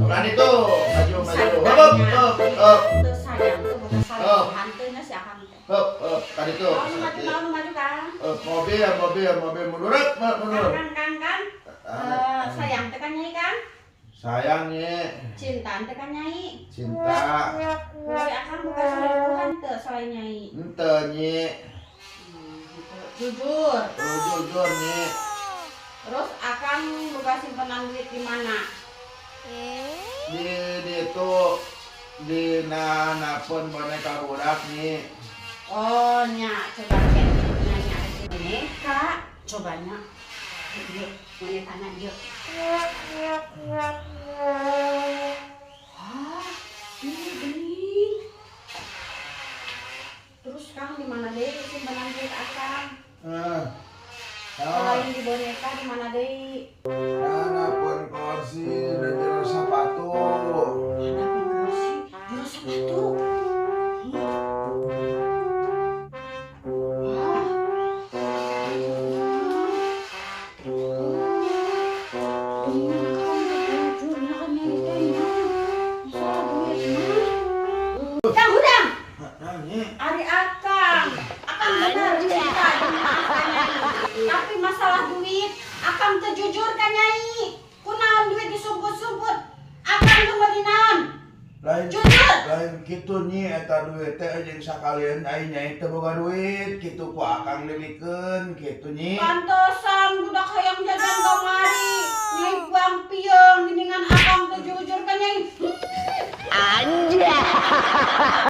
Berani tuh, maju. Tuh sayang tuh bukan sayang hantunya si akang teh. Tadi tuh. Maju kan. Mobil mundur. Kan. Sayang teh kan nyai kan? Sayangnya. Cinta teh kan nyai. Cinta. Woi akang bukan selingkuhan teh soal nyai. Ente nyi. Jujur. Jujur nyi. Terus akang buka simpanan duit di mana? Di itu di nanapun boneka budak nih. Oh nya coba cek nanya boneka cobanya. Yuk, bonekanya yuk. Hah, ini bening. Terus kang di mana deh simpanan duit akang? Selain di boneka di mana deh? Nanapun kursi dan jero sepatu. Ada kursi, juru sepatu. Kang Hudang, Ari Akang benar cerita tapi masalah duit, Akang teu jujur kan nyai. Kunaon duit disumput-sumput, Akang teu meunaan. Jujur. Lain kitu nyi eta duit teh jeung sakalian ai nyai teu boga duit kitu ku akang lilikeun kitu nyi. Pantesan budak hayang jajan kamari. Nyai bang pieung geuningan Akang teu jujur kan nyai. Anjay.